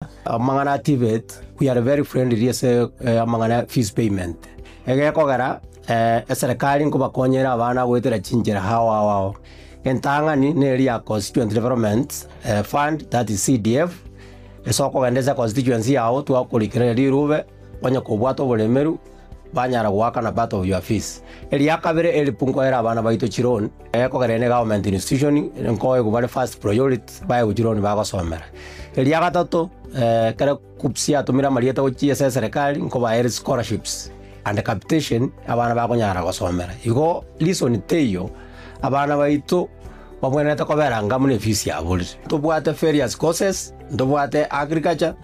Amangana activate, we are very friendly amangana fees payment. Egekogera serikali nkubakonyera abana gwetera chinjira hawa entangani ne area constituent development fund, that is CDF. Esoko gendeza constituency yao twakurikira riruve kwanya kubwato bulemeru banyara gwaka na part of your fees. Area kabere elipunkoera abana baito chironi ekogera ne government institution nkoye kubale first priority baye uchironi bagosomera. Area gatatu kare kupsia tumira marieta uchiese serikali nkoba scholarships and capitation abana bakonyara gosomera. Igo listen teyo abana baito bamwenete kobera ngamune fees yabo. Tubwate various courses, tubwate agriculture,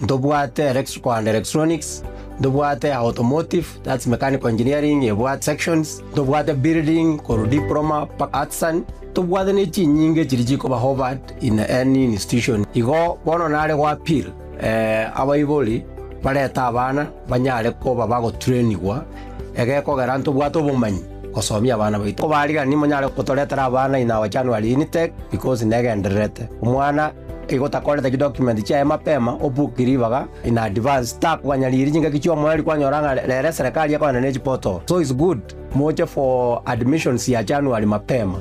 tubwate electrical and electronics, tubwate automotive, that's mechanical engineering, tubwate sections, tubwate building, koro diploma, artisan, tubwate nechi nyinge chirijiko ba Harvard in any institution. Igo bono nale wa appeal abaiboli baleta abana banyale ko babago trainingwa egeko garanto bwato bumanyi kosomia abana baito ko baliga ni monyale kutoletera abana ina wa January intake because negenderete umwana igota koleta document cha mapema obukiribaga in advance tak wanyaliri jinga kichwa mwali kwanyoranga lere serikali yako na neji poto, so it's good moja for admissions ya January mapema.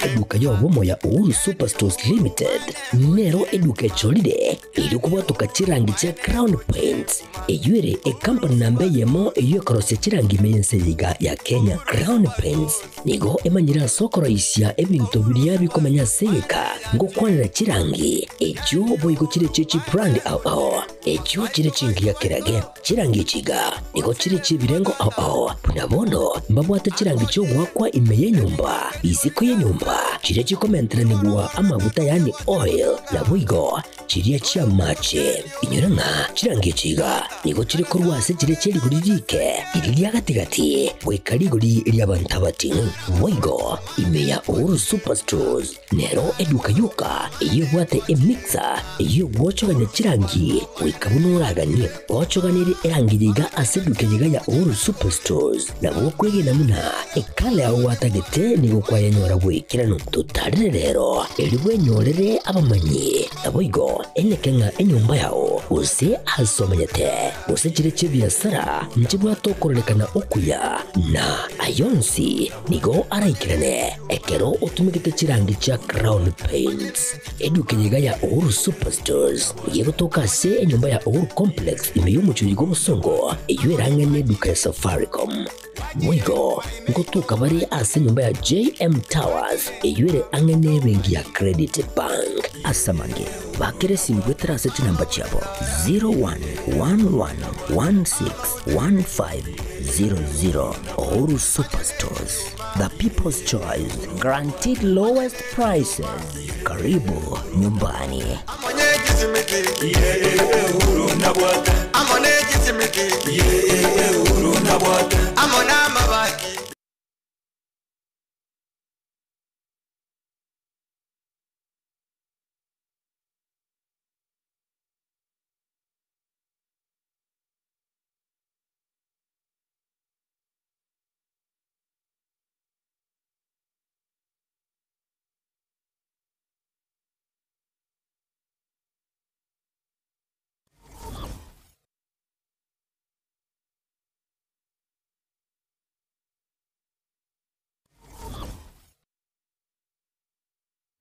Eduka yobomo ya Uhuru Superstores Limited nero eduka cholide ilikuwa tukachirangi cha Crown Paints eyuere company nambe yemo eyo korose chirangi meyense yiga ya Kenya. Crown Paints nigo emanyira soko raisia ebintu biriya bikomanya seka ngo kwanira chirangi ejo boyiko chire chichi brand ao ejo chire chingi ya kirage chirangi chiga nigo chire chibirengo ao punabono mbabwate chirangi cyo gwakwa imeye nyumba iziko ye nyumba chire chikomentera nigwa amavuta yani oil na buigo chiriya chia mache inyuranga chirangi chiga nigo chire korwase chire cheri guririke iriya gatigati wekariguri iriya bantabati buigo imeya Uhuru Superstores nero eduka yuka iyo bwate emixer iyo gwochoganya chirangi wekabunuraganye gwochoganire erangiriga aseduke yiga ya Uhuru Superstores na bokwege namuna ekale aho watagete nigo kwayanyora wekirano tutarire rero eliwe nyorere abamanyi naboigo enekenga enyumba yao use asomanyete use chire chibiasara nchibwa tokorelekana okuya na ayonsi nigo araikirane ekero utumikite chirangi cha Crown Paints eduke yiga ya Uhuru Superstores yego toka se enyumba ya Uhuru Complex imeyumuchuri go musongo eyueranga ne duka ya Safaricom mwigo ngotuka bari ase nyumba ya JM Towers eyuere angene bengi ya Credit Bank asamange bakere simgwetera ase namba chabo 0111161500. Uhuru Superstores, the people's choice, guaranteed lowest prices. Karibu nyumbani.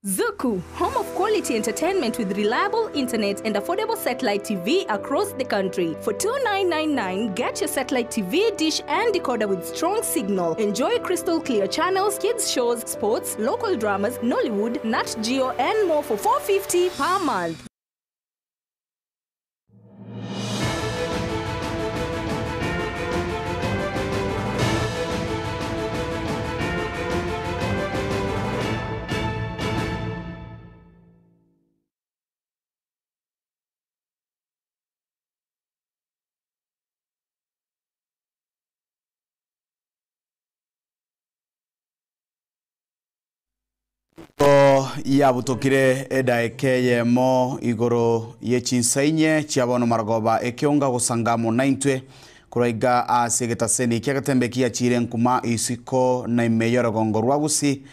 Zuku, home of quality entertainment with reliable internet and affordable satellite TV across the country. For $29.99, get your satellite TV dish and decoder with strong signal. Enjoy crystal clear channels, kids shows, sports, local dramas, Nollywood, Nat Geo, and more for $4.50 per month. ya butokire edaekeye mo igoro yechinsainye chiabono margoba ekionga gusangamo 90 kuraiga ase getaseni kiagatembekia chire nkuma isiko na imeyora gongo rwagusi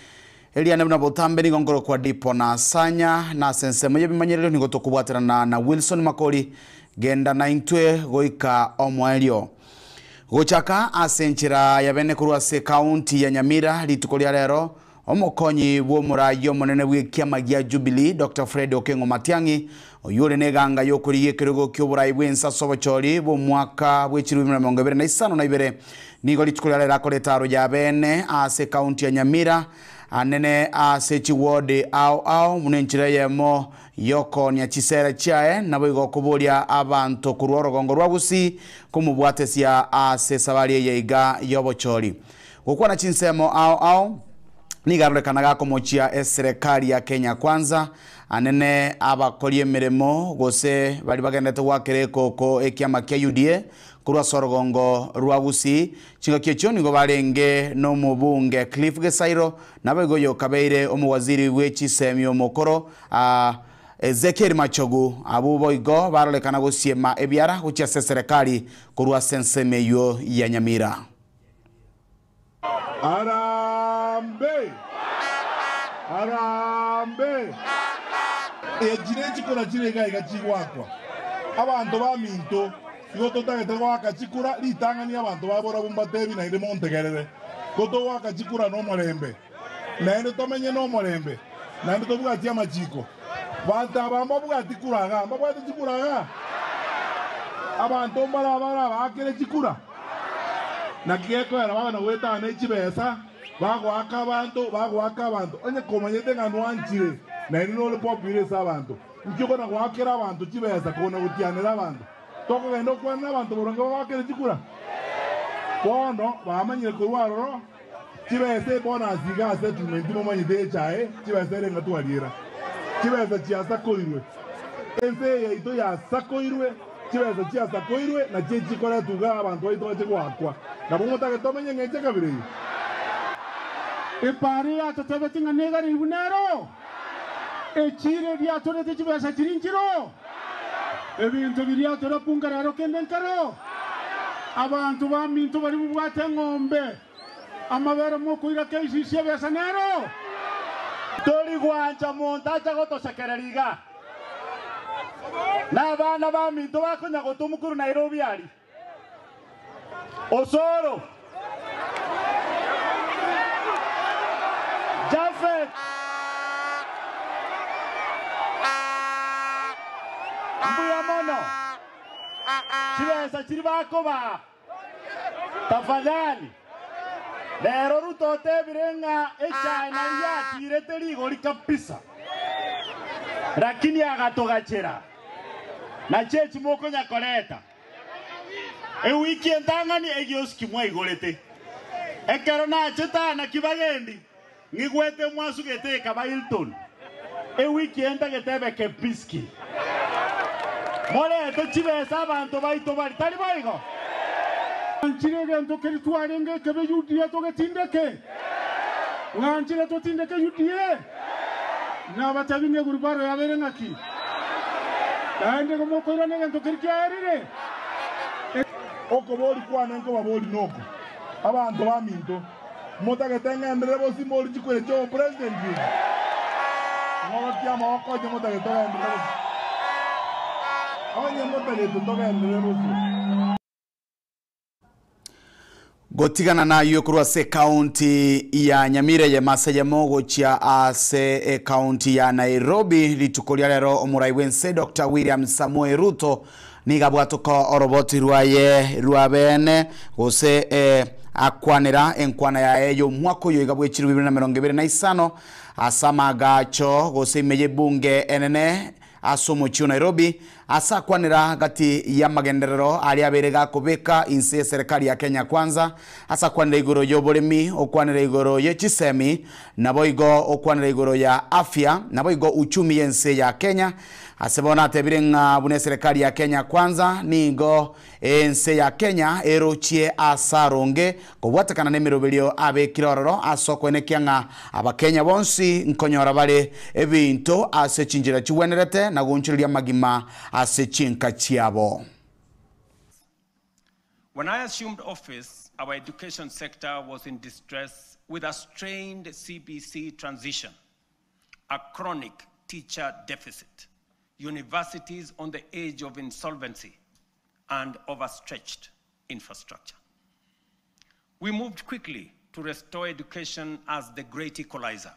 elia nebuna botambe ni gongoro kwa dipo na sanya na sense moye bimanyerero ni gotokubwaterana na Wilson Makori genda na intwe goika omwelio gochaka asenchira yabene kurwase county ya Nyamira litukolia lero omokonyi bwo murayo monene bw'ikiama gya Jubilee Dr. Fred Okengo Matiang'i oyure neganga yokuriye kirego ky'oburayi bwensa sobochori bo mwaka bw'echiru 2025 nigo litukolia lero akoletaro yabene ase county ya Nyamira anene ase chiwode au munenchira yemo yoko nya chisera chae nabo igokuburia abantu kurworo gongo rwagusi kumubwatesia ase sabari yeiga yobochori gukwa na chinsemo au nigarrekanaga komochia serikali ya Kenya Kwanza anene abakolie miremo gose bali bagendete wakereko ko ekiama kya UDA kurwa sorogongo rwagusi chinga kyecho nigo barenge no mubunge Cliff Gesairo nabego yo kabeire omuwaziri w'echisemyo mokoro Ezekiel Machogu abubo igo barolekana gosiema ebyara guchia serikali kurwa sensemeyo ya Nyamira. Arambe ejinenchi kora jirega igachigwakwa abantu baminto igototagete gwakachikura litangani abantu babora bumbatebi na inde montegerere goto gwakachikura no morembe na inde tomenye no morembe na inde tobwatia machiko banta bamba bwatikuraga mbabwate chikuraga abantu mbara bakere chikura na kieko era bana weta na chibesa bagwaka abantu onye komanyete nganwanchire na ino le popire sabantu nkiko na gwakera abantu chibesa kona gutianira abantu toko gendo kwana abantu boronga gwakere chikura bono bamanyire kurwaro chibesa bona asiga settlement mo manyite chae chibesa renga tualira chibesa chiasa koirwe ense ya ito ya sakoirwe chibesa chiasa koirwe na chikora tuga abantu ito chegwakwa na bomuta ke tomenye ngeche kabire Epari atatebe tinga negari bunero. Echire dia tore te chibasa chirinchiro. Ebintu biria tore pungararo kendenkaro. Abantu bamintu bari bubwate ngombe. Amabere moko ira keisi sebesa nero. Tori gwancha montacha goto sekereriga. Na bana bamintu bakonya gotumukuru Nairobi ali. Osoro. Jafet Mbuya mono Chibesa chiribakoba tafadhali lero rutote birenga echaina ya tirete ligori kabisa lakini agatogachera na chechi moko nyakoleta wiki entangani egioski mwa igorete ekero na cheta na kibagendi ngigwete mwasu geteka ba Hilton wiki enta getebe kepiski mole to chibesa abantu baito bali tali baigo nchire gento keritwarenge kebe yudia to getindeke nganchire to tindeke yudie na batabinge gurubaro yabere ngaki ande komo koirane gento kerkiarire okobori kwana nko babori noko abantu baminto mota que tenga entre vos y mori chico de yo presidente no lo llamo a coño mota que toca entre vos oye mota que toca entre vos gotigana na yokurwa se county ya Nyamira ya Masaya mogo chia ase county ya Nairobi litukolia lero omurai wense Dr. William Samoei Ruto nigabwatuko oroboti ruabene gose akwanira enkwana ya eyo mwako yo igabwe chiru 2025 asama gacho gose imeye bunge enene asomo chiu Nairobi asa kwanira gati ya magenderero ali aberega kubeka inse serikali ya Kenya Kwanza asa kwanira igoro yoboremi okwanira igoro yechisemi naboigo okwanira igoro ya afya naboigo uchumi yense ya Kenya asebona tebirenga bune serikali ya Kenya Kwanza nigo ense ya Kenya erochie asaronge kubwatakana nemirobelio abe kirororo asoko enekianga abakenya bonsi nkonyora bale ebinto asechinjira chiwenerete na gunchiriria magima asechinka chiabo When I assumed office, our education sector was in distress with a strained CBC transition, a chronic teacher deficit, universities on the edge of insolvency, and overstretched infrastructure. We moved quickly to restore education as the great equalizer.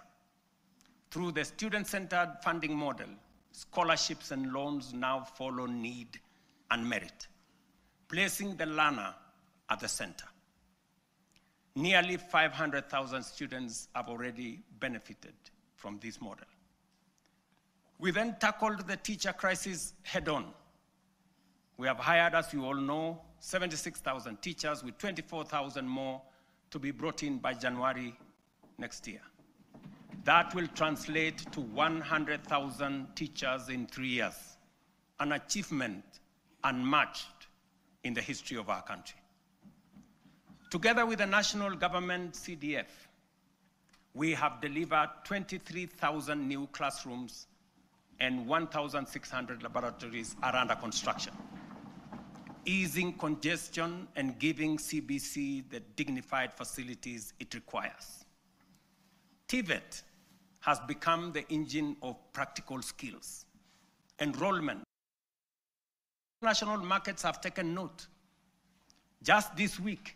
Through the student-centered funding model, scholarships and loans now follow need and merit, placing the learner at the center. Nearly 500,000 students have already benefited from this model. We then tackled the teacher crisis head-on. We have hired, as you all know, 76,000 teachers with 24,000 more to be brought in by January next year. That will translate to 100,000 teachers in 3 years, an achievement unmatched in the history of our country. Together with the national government CDF, we have delivered 23,000 new classrooms and 1,600 laboratories are under construction, easing congestion and giving CBC the dignified facilities it requires. TVET has become the engine of practical skills. Enrollment. National markets have taken note. Just this week,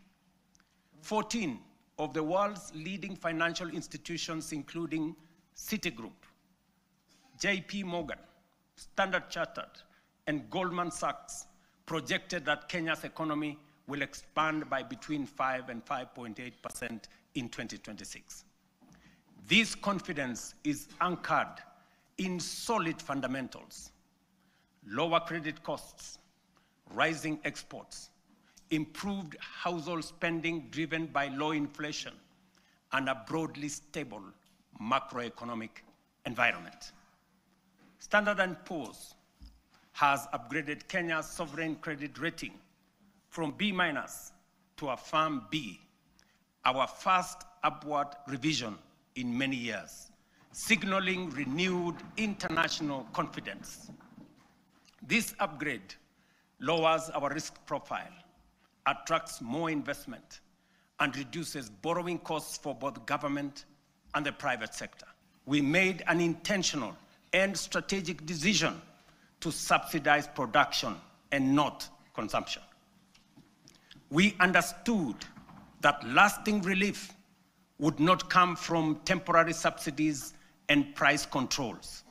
14 of the world's leading financial institutions, including Citigroup, JP Morgan, Standard Chartered, and Goldman Sachs, projected that Kenya's economy will expand by between 5 and 5.8% in 2026. This confidence is anchored in solid fundamentals: lower credit costs, rising exports, improved household spending driven by low inflation, and a broadly stable macroeconomic environment. Standard & Poor's has upgraded Kenya's sovereign credit rating from B- to a firm B, our first upward revision in many years, signaling renewed international confidence. This upgrade lowers our risk profile, attracts more investment, and reduces borrowing costs for both government and the private sector. We made an intentional and strategic decision to subsidize production and not consumption. We understood that lasting relief would not come from temporary subsidies and price controls,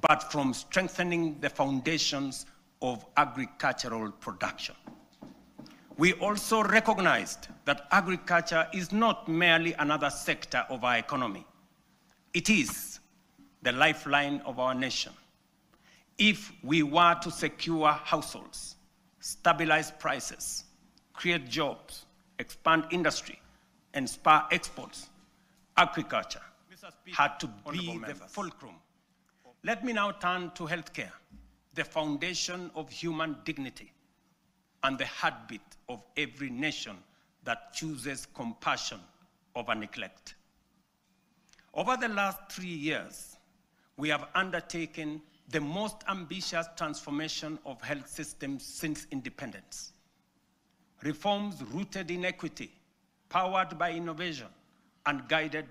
but from strengthening the foundations of agricultural production. We also recognized that agriculture is not merely another sector of our economy. It is the lifeline of our nation. If we were to secure households, stabilize prices, create jobs, expand industry, and spur exports, agriculture had to be the fulcrum. Let me now turn to healthcare, the foundation of human dignity and the heartbeat of every nation that chooses compassion over neglect. Over the last 3 years, we have undertaken the most ambitious transformation of health systems since independence. Reforms rooted in equity, powered by innovation, and guided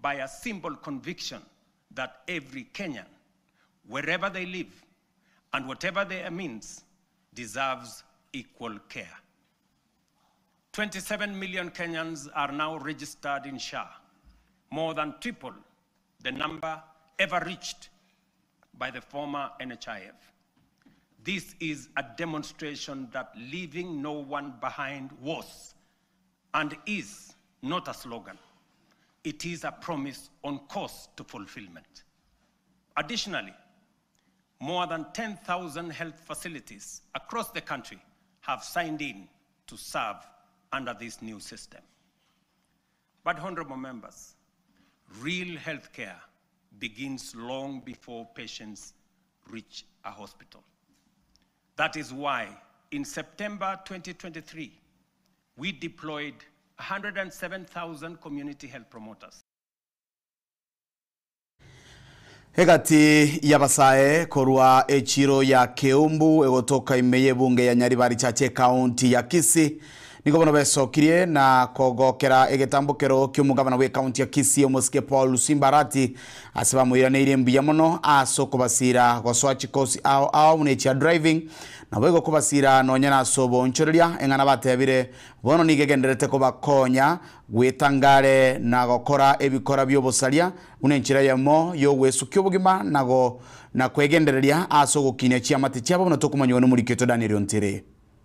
by a simple conviction that every Kenyan, wherever they live and whatever their means, deserves equal care. 27 million Kenyans are now registered in SHA, more than triple the number ever reached by the former NHIF. This is a demonstration that leaving no one behind was and is not a slogan. It is a promise on course to fulfillment. Additionally, more than 10,000 health facilities across the country have signed in to serve under this new system. But honorable members, real healthcare begins long before patients reach a hospital. That is why in September 2023, we deployed 107,000 community health promoters. Hegati yabasae korwa echiro ya Keumbu egotoka imeye bunge ya Nyaribari Chache kaunti ya Kisii niko bono besokirie na kogokera egetambukero ky'omugabana we county ya Kisii Omosike Paul Simbarati aseba muiranire mbuya mono aso kubasira gosoa chikosi ao munecha driving na bwego kubasira nonya na sobo nchoreria engana batebire bono nigegenderete kubakonya gwetangare na gokora ebikora byobosaria unenchira yamo yo wesukyo obugima nago na kwegendereria aso gukinya chiamati cyabo bono tokumanywa no muri Keto Daniel Ontere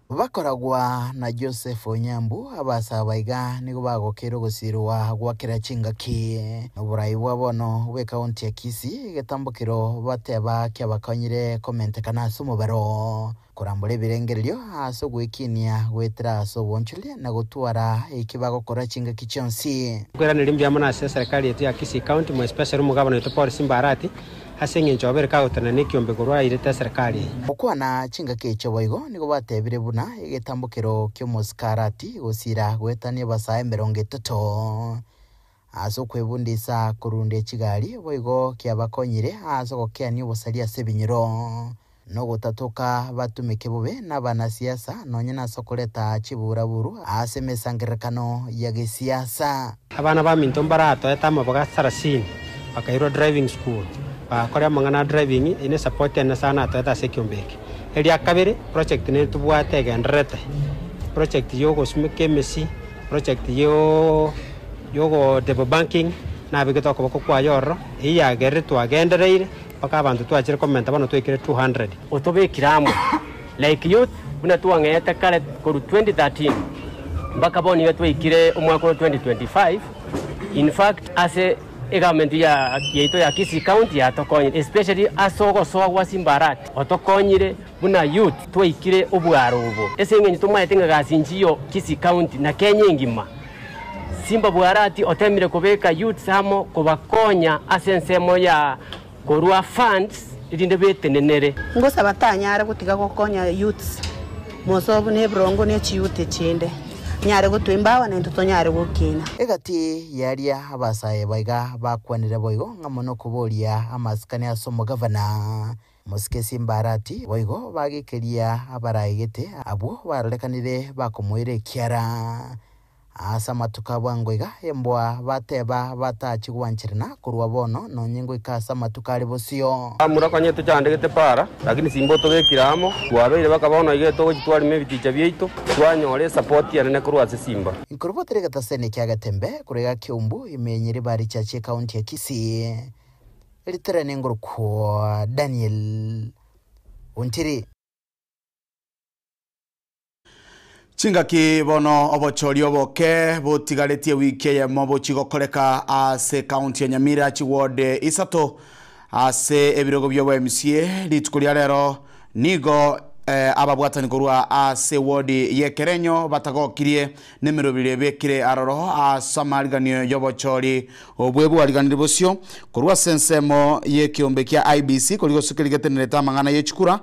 bakoragwa na Joseph Onyambu abasabaiga nigo bagokero gusirwa gwakira chingaki uburayi bwabono we county ya Kisii getambukiro bateba kyabakonyire comment kana sumubaro kurambure birengererio aso gwikinia gwetera aso bonchule na gutwara ikibagokora chingaki chonsi kwera nilimbya mona serikali yetu ya Kisii county mo special mugabano yetu Paul Simbarati hasenye njobere kagutana nikiombe kurwa irete serikali okwana chingaki choboigo nigo batebire buna igetambukiro kyomuskarati gusira gwetania basaye 30 aso kwebundisa kurunde chigari boigo kyabakonyire aso gokiani bosaria sebinyiro no gutatoka batumike bube n'abana siasa nonye naso kureta chiburaburu asemesangerekano ya gisiasa abana ba minto mbarato etama boga sarasini bakairo driving school bakora mangana driving ine support na sana to eta sekyombeke elia kabere project ne tubwate gendrete project yogo smeke mesi project yogo debo banking na bigeto ko kwa yoro iya geretu agendereire paka abantu twachire comment abano twekire 200 otobe kiramo like youth buna tuangeta kale ko 2013 mpaka boni yetu ikire umwaka 2025 in fact ase government ya yeto ya Kisii county atokonyire especially asogo sowa Simbarati otokonyire buna youth twikire obwaro ubo esengenyi tumayetenga gasinjiyo Kisii county na Kenya ngima Simba Bwarati otemire kubeka youth samo kubakonya asensemo ya korua funds irinde betenenere ngosa batanyara gutiga gokonya youths mosobu ne brongo ne chiyute chinde nyare gutwimbawa ne tutonyare gukina egati yaria abasaye baiga bakwanire boigo ngamono kuboria amaskani asomo governor Mosike Simbarati boigo bagikeria abarayete abo barekanire bakomoire kiara asa matuka bwangoiga embwa bateba batachigwanchirina kurwa bono no nyingo ikasa matuka ari bosio amura kwanye tuchandegete para lakini simbo tobekiramo kwabeire bakabona igeto gitwari mebiticha byeito twanyore support yarene kurwa Simba inkorbotere gatasene kyagatembe kurega kyumbu imenyere bari chache county ya Kisii literane ngoro kwa Daniel Ontiri Chingaki bono obochori oboke botigaretie wiki ya mobo chigokoreka ase county ya Nyamira chiwode isato ase ebirogo byo MCA litukulia lero nigo ababwatani kurwa ase wodi yekerenyo batagokirie nemero birebekire aroro asamariganio yobochori obwebu aliganire bosio kurwa sensemo yekiombe kya IBC kurigo sikirigeteneta mangana yechikura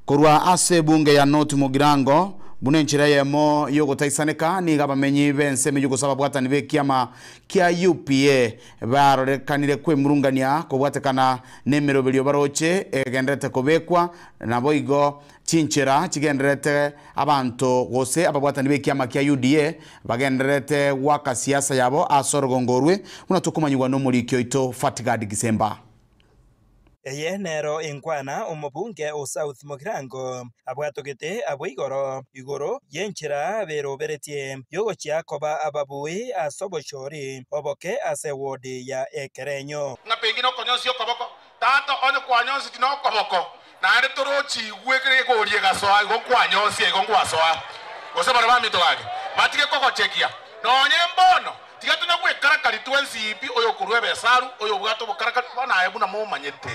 kurwa ase bunge ya North Mugirango bunenchira yemo yogo taisaneka ni gabamenyi bense mejugo sababwatani be kiama kia UPA barorekanire kwe murungania kubwatekana nemero bilio baroche egenderete kubekwa na boigo chinchera chigenderete abantu gose ababwatani be kiama kia UDA bagenderete waka siasa yabo asorogongorwe unatukumanywa no muri kyoito Fatigadi Gisemba eye nero inkwana umubunge o South Mugirango abwatogete abwigoro igoro yenchira beroberetie yogo chiakoba ababui asobochori oboke ase wodi ya Ekerenyo na pengino konyosi okoboko tato onye kwanyosi tino okoboko na ari torochi gwekere gorie gasoa go kwanyosi go ngwasoa gose bara bamito gake matike koko chekia nonye mbono tigatuna gwekarakari twensipi oyo kurwebe saru oyo bwato bukarakari bana ayebuna mu manyete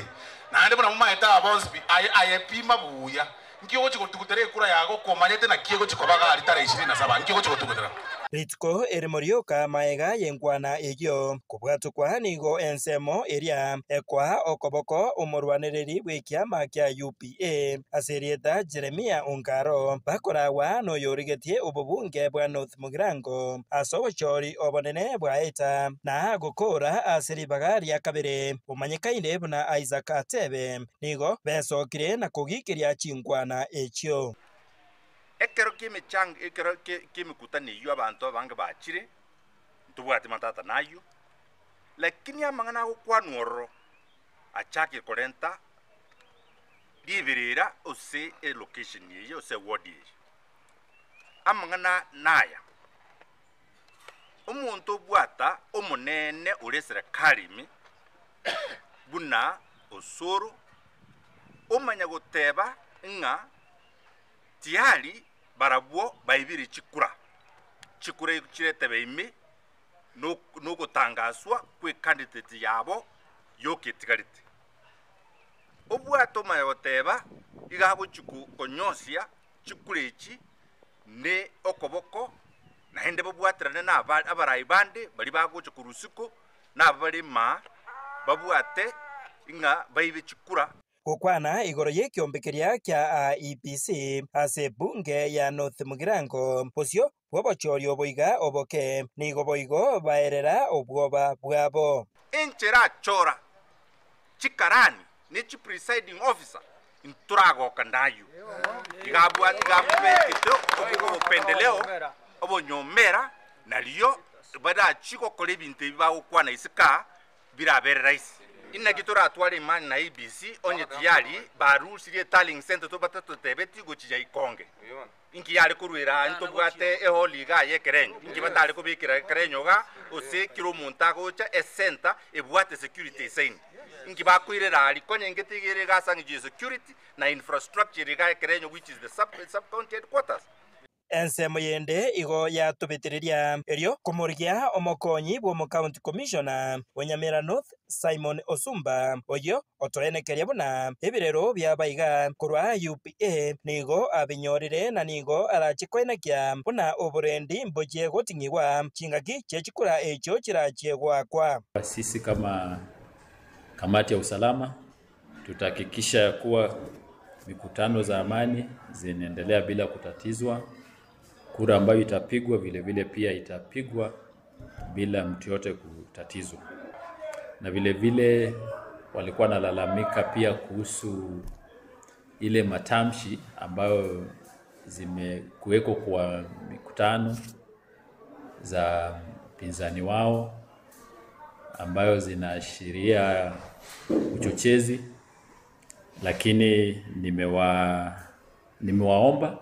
na ndi buna mu mayeta abonspi ayepima buya nkiyo chikotukutere kura yago ko manyete na kiyo chikobaga ari tare 27 nkiyo chikotukutera Ritko erimorioka maega yenkwana egyo kubwatukwa nigo ensemo eria ekwa okoboko umurwaniriri bwekiama kya UPA aserieta Jeremia Ungaro bakorawa no yorigetie ububunge bwa North Mugirango asobochori obonene bwaeta na gukora aseri bagari yakabere umanyikaine buna Isaac Atebe nigo besokire na kugikiria chinkwana ekyo ekero kimikutani yo abantu abange bachire tubwate matata nayo lakini amangana gukwanworo achake korenta liberera ose location ye ose ward ye amangana naya umuntu bwata umunene uri serikali mi buna osoro umanya guteba nga tiari barabwo bayibiri chikura kirete ime no gutangazwa kwe candidate yabo yoketigarite obwato mayoteba igabo chiku konyosia chikurechi ne okoboko na hende babwatrane na abarayi bande bali bagoche kurusuko na bali ma babwate inga baibe chikura gukwana igoro y'ekiombekeria kia IEBC ase bunge ya North Mugirango posio bwobochorio boiga oboke nigo boigo baerera obwoba bwabo enchera chora chikarani ne chi presiding officer inturago kandayo igabwa kito obugo pendeleo obonyomera naliyo bada chiko kole binte bibawo kwana isika birabere rais inna kitora atwale imani na IEBC onye tiyali baru sirie tallying center to batatu tebeti gochija ikonge inki yali kurwira ntobwate eholiga yekerenyo inki batali kubikira kerenyo ga ose kilo montago cha center ebwate security sign inki bakwirira ali konye ngetigere ga sangi security na infrastructure ga kerenyo which is the sub county headquarters ensemo yende igo yatubitiriria erio kumurigia omokonyi bwo county commissioner Nyamira North Simon Osumba oyo otoenekeria buna ebirero bya baiga kurwa UPA nigo abinyorire na nigo arachikoenekia buna oburendi mboje gotingiwa chingaki chechikura echo chirachegwa kwa sisi kama kamati ya usalama tutahakikisha kuwa mikutano za amani zinaendelea bila kutatizwa. Kura ambayo itapigwa vile vile pia itapigwa bila mtu yote kutatizwa. Na vile vile walikuwa nalalamika pia kuhusu ile matamshi ambayo zimekuweko kwa mikutano za pinzani wao ambayo zinaashiria uchochezi, lakini nimewaomba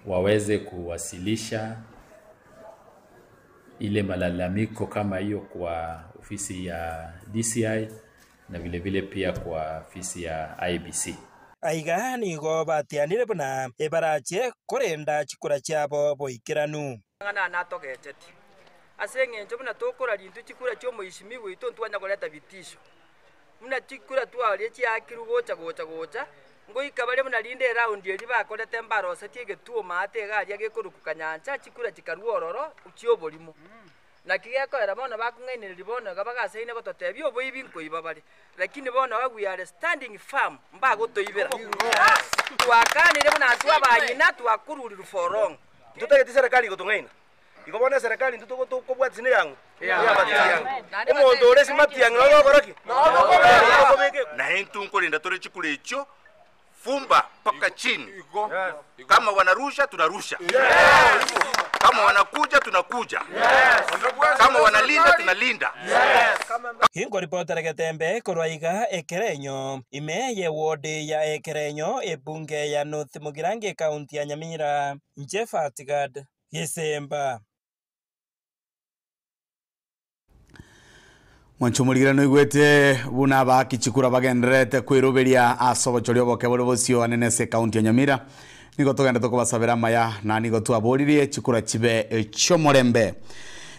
waweze kuwasilisha ile malalamiko kama hiyo kwa ofisi ya DCI na vile vile pia kwa ofisi ya IEBC. Aiga nigo batianire buna ebarache korenda chikura cyabo boikiranu ngana natogecheti asenge buna tokora lintu chikura cyo muishimi wito ntwanya koleta vitisho muna chikura twali cyakiru gocha ngo ikabale muna linde round yeli bakolete mbaro setige tuo mate ga ya gekuruku kanyanja chikura chikaruororo uchiobolimo na kigeko era bona bakungaine libona gabaga seine gototebyo boibi nkoiba bali lakini bona we are standing firm mbago toibera twakanire muna twabanyina twakururira for long tutageti serikali gotungaina igobona serikali ntuto kobwatsine yangu omondo ore simati yangu ngoraki na hentu nkolinda tore chikule icho fumba paka chini. Kama wanarusha tunarusha, kama wanakuja tunakuja, kama wanalinda tunalinda. Hingo ripota Getembe korwaiga Ekerenyo imeye wodi ya Ekerenyo ebunge ya North Mugirango county ya Nyamira Jefatigad Gisemba Mwanchumurigirano igwete buna bakichikura bagenderete kwiruberia asobochorio boke boro bosio anenese county ya Nyamira nigo tugenda tukubasabira maya na nigo twaburirie chikura chibe chomorembe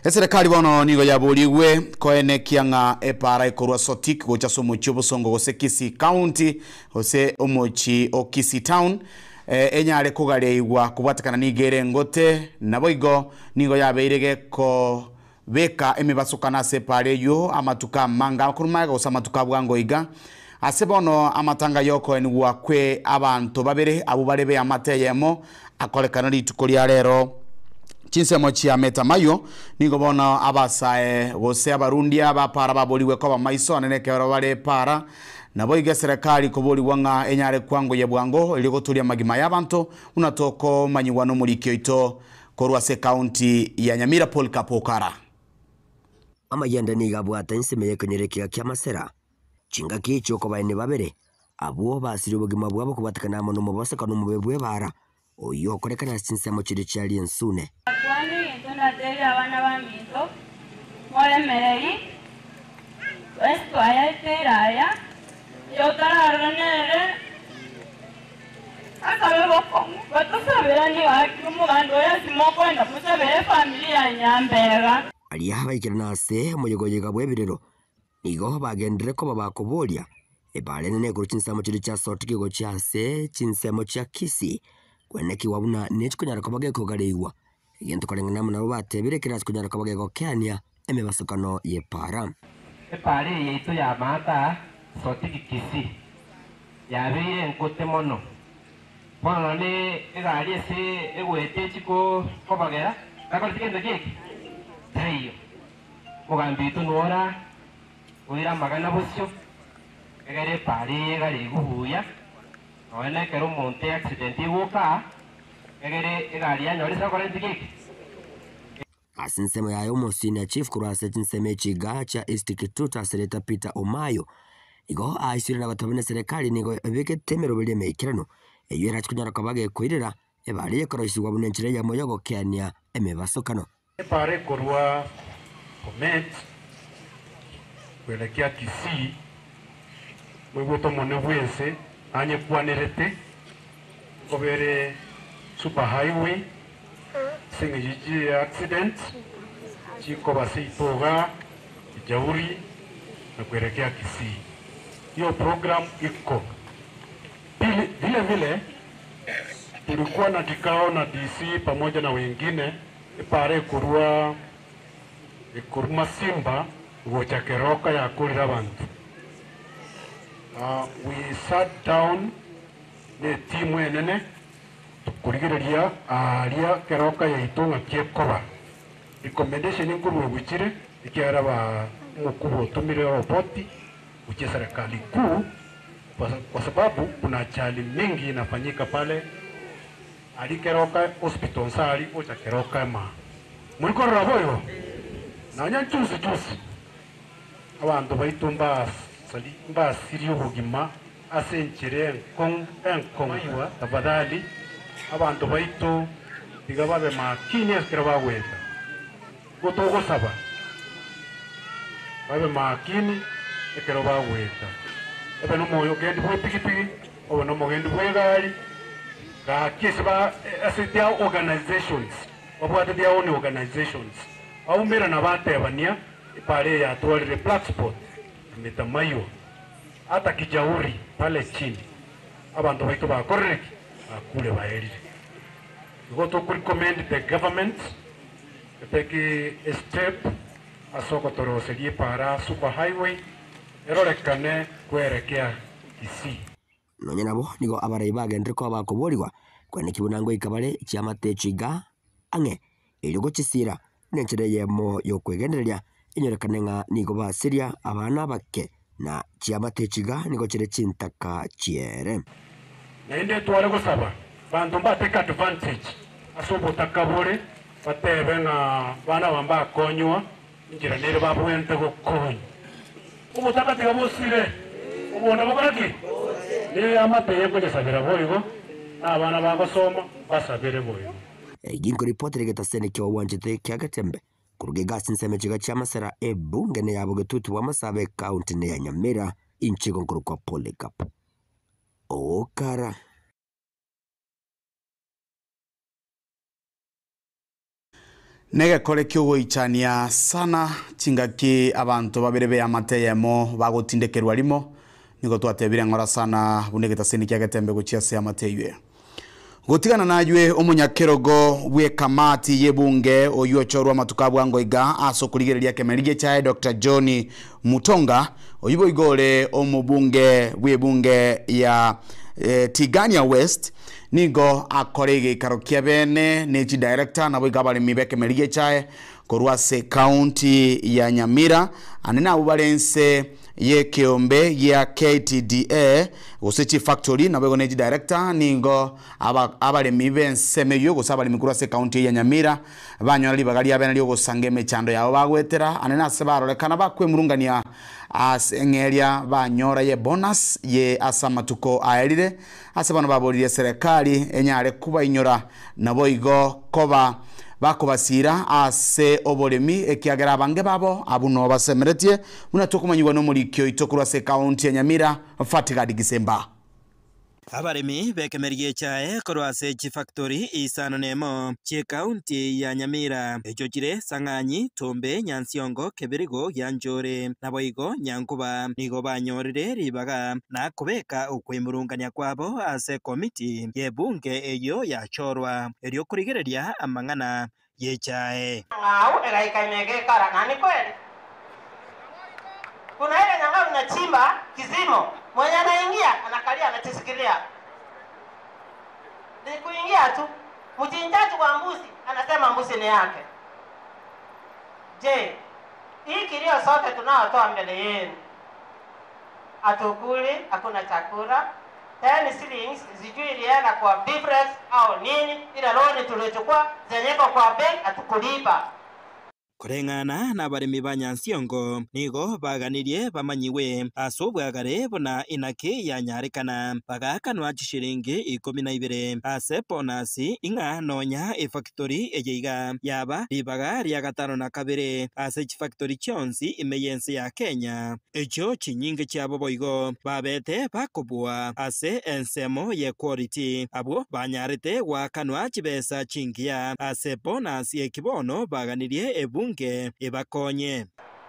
eserikali bono nigo yaburiwe koene kianga epara ikorwa sotik gocha somuchi obosongo gose Kisii county gose omochi o Kisii town enyare kugaria igwa kubwatakana nigere ngote naboigo nigo yabeirege ko beka emibasukana separe yo amatuka manga kurumaga osamatuka bwango iga asebono amatanga yoko ni wakwe abantu babere abo barebe amateyemo akolekana litukolia rero chinsemo chia metamayo nigo bona abasae gose abarundi abapara baboliwe ko bamaiso aneneke baro bare para nabo ige serikali kobori wanga enyare kwango ye bwango ili goturia magima y'abantu unatoko manyiwano mulikyo ito korwa se county ya Nyamira Paul Kapokara amayenda niga bwata inseme yekanyerekya kya masera chinga kicho ko bayine babere abo basiri ubugima bwabo kubatakana mono mubase kanu mubebwe bara oyo korekana sinsemo chiri chali ensune kwani intona tele abana baminto mole merei esto ayaiteraya yo tararnere akabebo komu batusabira ni wakimugando ya simoko enda musabere familia Nyambera ali habaikirana se muyogoyega bwebirero nigo bagendere ko babakobolia ebale nene kuru chinsemo chiri cha sotikigo chase chinsemo cha kisi kweneki wabuna nechikunyara kabage kogareiwa egento korengana nabo batebire kirasi kunyara kabage kokania emebasokano ye para epale yeito ya mata sotiki kisi yabire nkote mono bono ne egali ese egwete chiko kobagera nakora tikendo kiki tayo mugambi tunora uira magana busyo egere pale egari guhuya Oena kero monte accident iwoka egere egari anyorisa korenti kiki asinsemo yayo mosina chief kurasa chinseme chiga cha institute asereta Peter Omayo igo aisire na batabone serikali nigo ebeke temero bele mekirano eyo rachikunyara kabage koirera ebali ekoroshi wabunenchire ya moyo gokania emebasokano pare korwa comment kuelekea Kisii mwebuto mone bwese anye kwanirete kobere super highway singiji accident chiko basi itoga Jauri na kuelekea Kisii. Hiyo program iko vile tulikuwa na kikao na DC pamoja na wengine pare kurua Simba gocha keroka ya kulira abantu. We sat down the team enene kurigireria aria keroka ya itunga kiekoba recommendation inguru wichire ikiara ba mkubwa tumire ripoti uche serikali kuu kwa sababu kuna ajali mingi inafanyika pale alikeroka hospital sali ocha keroka ma muriko raboyo na nyanchuzi abantu baitumba sali mba sirio bugima asenchire enkongwa tafadhali abantu baitu bigababe makini askira bagweta gotogo saba babe makini ekero bagweta ebe no moyo gendi bwe pikipiki obo no mogendi bwe gari ga kesi ba their organizations obwate their own organizations au mera na batebania pale ya tualire black spot metamayo hata Kijauri pale chini abantu baitu bakorereki akule baerire goto ku recommend the government to take a step asoko toroserie para super highway erorekane kwerekea Kisii nonye nabo nigo abarai bagendere ko bakoborirwa kwene kibunango ikabare cyamatechiga ange iligo chisira nenchire yemo yo kwegendereria inyorekane nga nigo basiria abana bake na cyamatechiga nigo chire chintaka chiere nende tware gusaba bantu bateka advantage asobo takabore batebe nga bana bamba konywa injira nere babwente gokonyo ubu takatiga bosire ubona bakoraki ne amateye ko desabira boyigo abana bagosoma basabire boyigo ginko reporter getasene kyo wanjite kyagatembe kuruge gasi nseme chiga chamasera ebunge ne yabo getutu wa Masabe county ne ya Nyamira inchigo nkuru kwa Polycarp okara nege kore kyo ichania sana chingaki abantu babirebe amateyemo bagotindekerwa limo niko twatebire ngora sana bunege taseni kyagetembe guchiase amateywe gutigana najwe omunyakerogo bwe kamati yebunge oyuochorwa matukabwa ngoiga asokurigereria kemerige chae Dr. John Mutonga oyibo igore omubunge bwebunge ya Tigania West nigo akorege karokia bene neji director na bwe gabale mibeke merige chae korwase county ya Nyamira anena ubalense ye kiombe ya KTDA Usechi Factory na bego neji director ningo abalemi bensemeyo gusabali mikuru ase county ya Nyamira banyora libagali abena lyo gusange mechando yabo bagwetera anena sebarolekana bakwe murungania asengeria banyora ye bonus ye asamatuko aelire asebano babolire serikali enyare kuba inyora nabo igo koba bakobasira ase obolemi ekiagera abange babo abuno basemeretie unatokumanyirwa no mulikyo itokurwa se county ya Nyamira Fatigadi Gisemba abaremi bekemerie chae korwase chi factory isano nemo chi county ya Nyamira echo chire Sang'anyi Tombe Nyansiongo Keberigo Yanjore naboigo Nyankuba nigo banyorire ribaga na kubeka ukwimurungania kwabo ase committee ye bunge eyo yachorwa eryo kurigereria amang'ana ye chae ngau elaikaimege kara nani kweli kuna ile nyang'au unachimba kizimo mwenye anaingia anakalia anatisikilia ni kuingia tu mchinjaji kwa mbuzi anasema mbuzi ni yake. Je, hii kilio sote tunaotoa mbele yenu atukuli hakuna chakula 10 shillings zijui ilienda kwa bifresh au nini ila loni tulichukua zenyeko kwa bank atukulipa kureng'ana na baremi ba Nyansiongo nigo baganirie bamanyiwe asobwagare bona inaki ya nyarikana bagakanwa chishiringi 12 ase bonasi inga nonya factory ejeiga yaba ribaga ria gatano na kabere ase factory chonsi imeyense ya Kenya echo chinyinge chabo boigo babete bakobwa ase ensemo ye quality abo banyarite wakanwa chibesa chingia ase bonasi ekibono baganirie ebu ibakonye.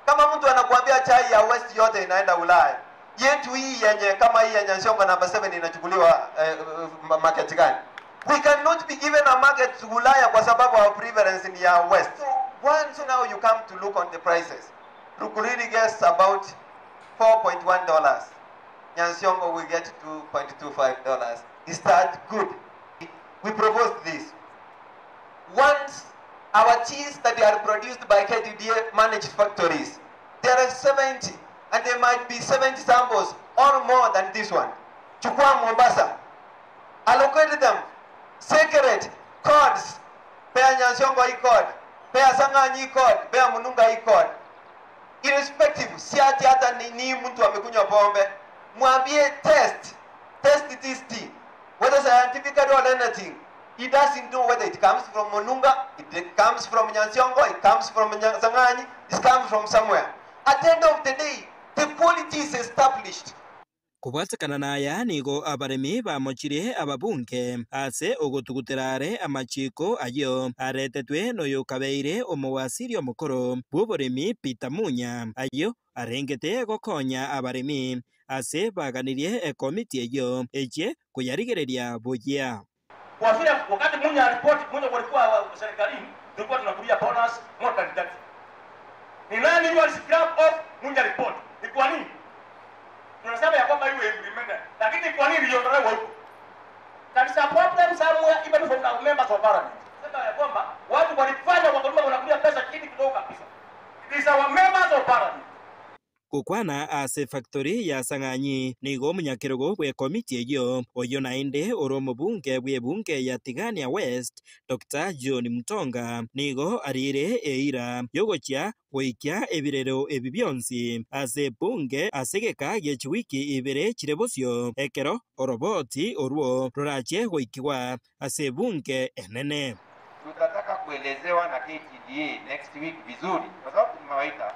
Kama mtu anakuambia chai ya West yote inaenda Ulaya, yetu hii yenye kama hii ya Nyansiongo number 7 inachukuliwa market gani? We cannot be given a market to Ulaya kwa sababu our preference ni ya West. Once now you come to look on the prices, Rukuliri gets about $4.1. Nyansiongo will get $2.25. Is that good? We proposed this. Once our cheese that are produced by KTDA managed factories, there are 70 and there might be 70 samples or more than this one. Chukua Mombasa, allocate them, separate codes, pea Nyansiongo hii code, pea Sang'anyi hii code, pea Mununga hii code. Irrespective, si ati hata ni mtu amekunywa pombe, mwambie test this tea, whether scientifically or anything. He doesn't know whether it comes from Monunga, it comes from Nyansiongo, it comes from Sang'anyi, it comes from somewhere. At the end of the day, the quality is established. Kubwatakana naya nigo abaremi bamochire ababunge ase ogotuguterare amachiko ayo aretetwe noyo kabeire omowasiri omukoro bw'oboremi Peter Munya ayo arengete gokonya abaremi ase baganirie committee eyo eche kuyarigereria buya. Kwa vile wakati Munya report Munya walikuwa serikalini tulikuwa tunakulia bonus more than that. Ni nani ndio scrap off Munya report? Ni kwa nini? Tunasema ya kwamba iwe implemented. Lakini kwa nini iliondolewa huko? There is a problem somewhere even from the members of parliament. Sasa ya kwamba watu walifanya wakulima wanakulia pesa chini kidogo kabisa. It is our members of parliament. Kukwana ase factory ya Sang'anyi nigo munyakirogo bwe committee eyo oyo nainde oromo bunge bwe bunge ya Tigania West Dr. John Mutonga nigo arire eira yogochia goikia ebirero ebibyonsi ase bunge asegeka gechiwiki ibere chirebosio ekero oroboti oruo rorache goikiwa ase bunge enene. Tutataka kuelezewa na KTDA next week vizuri kwa sababu tumewaita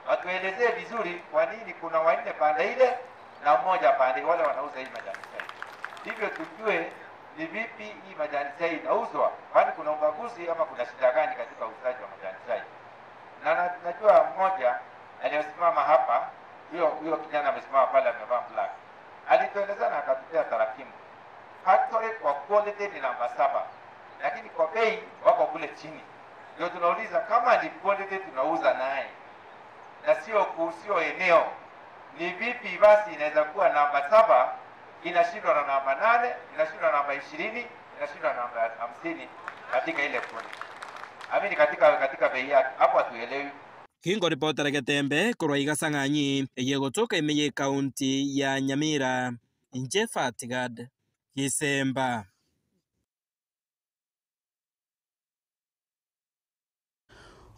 watuelezee vizuri kwa nini kuna wanne pande ile na mmoja pande wale wanauza hii majani chai. Hivyo tujue ni vipi hii majani chai inauzwa, kwani kuna ubaguzi ama kuna shida gani katika uuzaji wa majani chai. Na najua mmoja aliyesimama hapa, huyo kijana amesimama pale amevaa black. Alitueleza na akatupea tarakimu. Factory kwa quality ni namba 7, lakini kwa bei wako kule chini. Ndio tunauliza kama ni quality tunauza naye na sio eneo, ni vipi basi inaweza kuwa namba 7 inashindwa na namba 8, inashindwa na namba 20, inashindwa na namba 50 katika ile quality. amini katika bei yake hapo hatuelewi. Kingo reporter Getembe Kurwaiga Sang'anyi yegotoka imenye kaunti ya Nyamira Njefa Tigad Kisemba.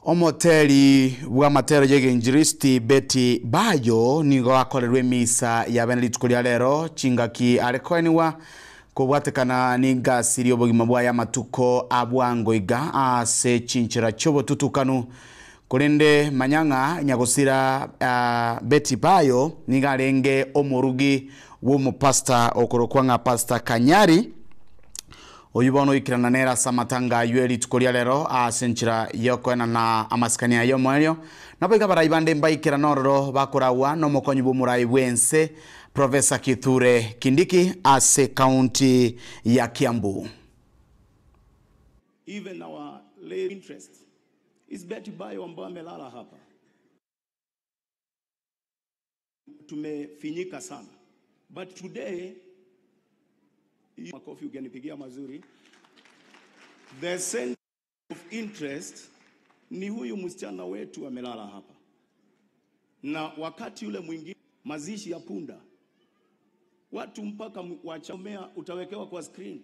Omoteri bwa matero yege injiristi Betty Bayo nigo akorerwe misa ya benedicto lya lero chingaki arekoeniwa kubwatekana ninga siri obogima bwa ya matuko abwangoiga ase chinchira chobo tutukanu kurinde manyanga nyagosira Betty Bayo niga renge omurugi wo pasta okorokwanga pasta Kanyari oyubono ikirana nera samatanga yueli tukoria lero asenchira yokoena na amaskania yo moyo naboiga baraibande mbaikira nororo bakorawa no mokonyi bumurai wense Professor Kithure Kindiki ase county ya Kiambu. Even our lay interest is Betty Bayo ambaye amelala hapa. Tumefinyika sana. But today makofi ugenipigia mazuri. The center of interest ni huyu msichana wetu amelala hapa. Na wakati yule mwingine mazishi ya punda watu mpaka wachomea utawekewa kwa screen.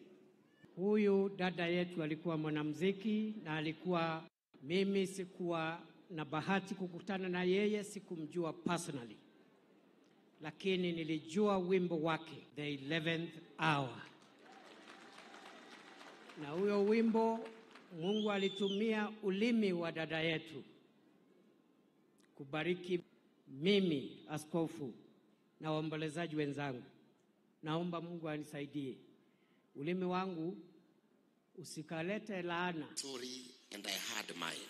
Huyu dada yetu alikuwa mwanamuziki na alikuwa, mimi sikuwa na bahati kukutana na yeye, sikumjua personally. Lakini nilijua wimbo wake The 11th Hour. Na huyo wimbo Mungu alitumia ulimi wa dada yetu kubariki mimi askofu na waombolezaji wenzangu. Naomba Mungu anisaidie ulimi wangu usikalete laana. Sorry, and I had mine.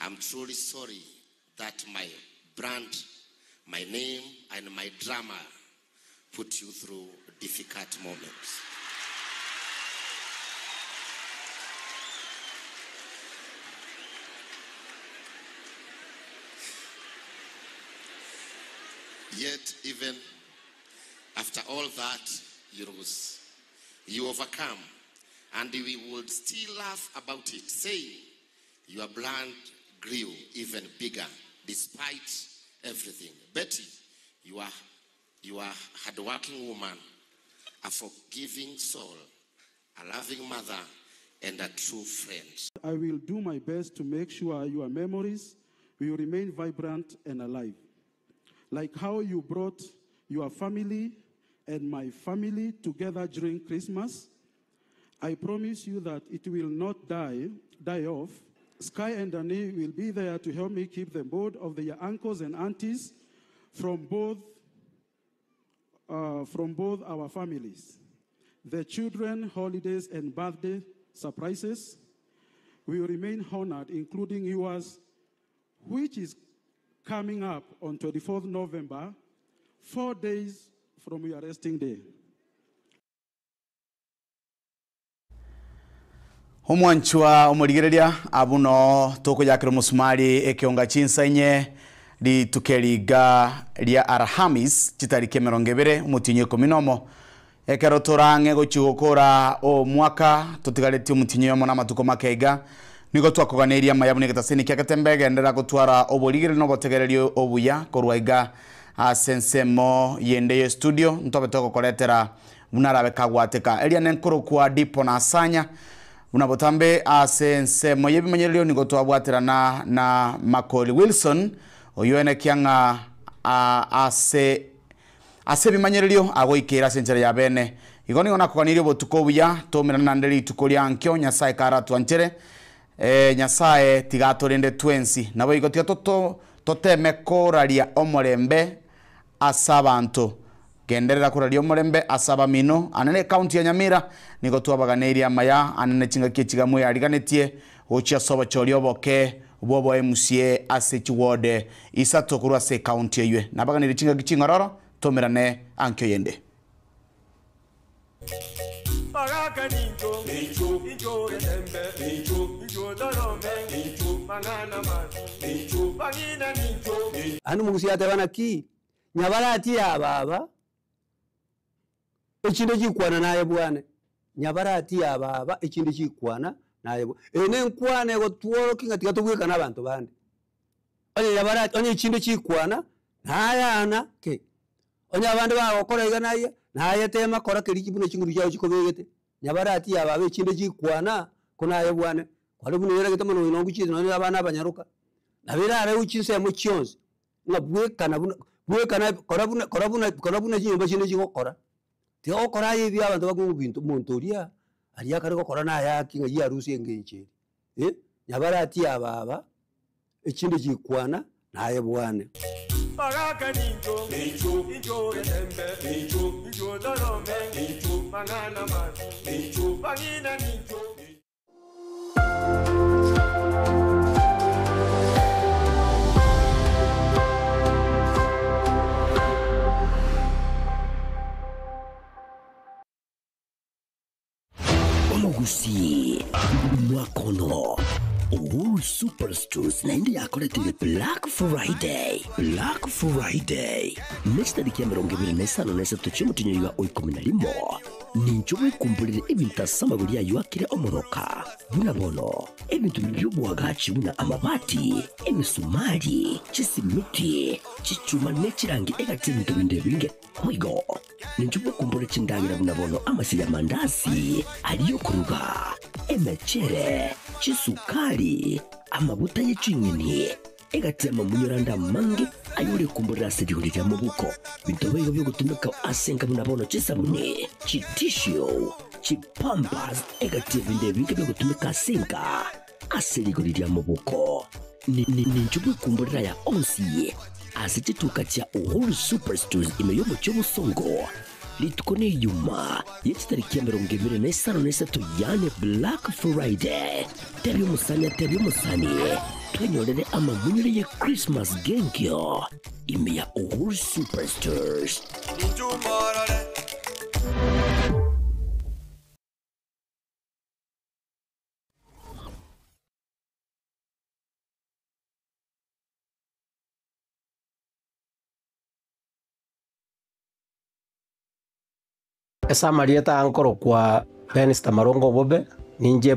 I'm truly sorry that my brand, my name and my drama put you through difficult moments. Yet even after all that, you overcome, and we would still laugh about it, saying your brand grew even bigger despite everything. Betty, you are hardworking woman, a forgiving soul, a loving mother, and a true friend. I will do my best to make sure your memories will remain vibrant and alive. Like how you brought your family and my family together during Christmas, I promise you that it will not die off. Sky and Dani will be there to help me keep the board of the uncles and aunties from both our families. The children, holidays, and birthday surprises will remain honored, including yours, which is coming up on 24th November, 4 days from your resting day. Omwanchwa omurigereria abuno toko yakiro musumari ekionga chinsainye li tukeliga lia Alhamis chitarike 20 mutinye 10 ekero torange gochigokora o mwaka totigareti mutinye yo na matuko makeiga nigo twakoganiria mayabune getaseni kyakatembege ndera gutwara oborigire no botegererio obuya korwaiga asensemo yende studio ntobe toko koletera munarabe kagwateka elia nenkoro kwa dipo na asanya unabotambe asensemo yebimanyerio nigo twabwaterana na Makoli Wilson oyone kyanga ase bimanyerio agoikira senjera ya bene igoni ona koganirio botuko buya tomera nanderi tukoria ankyo nyasaye karatu anchere nyasaye tigatorinde twensi nabo igotia toteme koraria omorembe asabanto genderera koraria omorembe asaba mino anene county ya Nyamira nigo twabaganiria maya anene chinga kichigamwe ariganetie ochia soba chorio boke bobo MCA ase chiwode isato kurwa se county ywe nabaganira chinga kichingororo tomerane ankyo yende anu mugusiyate bana ki nyabarati ya baba ekinde kikwana naye bwana nyabarati ya baba ekinde kikwana naye ene nkwana go tuoro kinga tiga tugwika nabantu bandi onye yabara onye chindo chikwana nayana ke onye abandi bagokora iga naye tema kora keriki bune chinguru chao chikobegete nyabara ati ababe chindo chikwana kunaye bwane kwali bune yera gitamo no nguchize no abana abanyaruka nabira are uchise mu chionse ngabwekana korabuna chinyumba chindo chikokora tiga okora yebi abantu bagu bintu montoria ariya kare gokora na yaki nga yarusi engecheri nyabara ati ababa echindo chikwana naye bwane Bagaka ninjo, ninjo rembe, ninjo dorome, ninjo mangana mati, ninjo bangina ninjo. Omugusi mwakono Uhuru Superstores na indi yakoretire Black Friday. Black Friday next tariki ya 25 cy'umutinyo wa 11 ninjo wikumbulire ibintu asamaguri yayo akire omoroka bunabono ibintu by'ubwagaci buna amabati emisumari chisimiti chichuma nechirangi egatinto binde binge oigo ninjo wikumbulire chindangira bunabono amasi ya mandasi aliyo kuruga emechere chisukari amabuta y'ichinyeni egatema munyuranda mange ayuri kumburira seguri ya mubuko bintobe byo gutumika asenga bunabono chisabune chitisho chipampas egative ndebinge byo gutumika asenga aseriguri ya mubuko ni njubu kumburira ya onsi azituka cha Uhuru Superstores imeyobo cy'ubusongo litukone yuma yechitariki ya 25 yane Black Friday tebyo musani twenyorere amamunyire ye Christmas genkyo ime ya Uhuru Superstores esa marieta ankoro kwa Benista Marongo Bobe ninje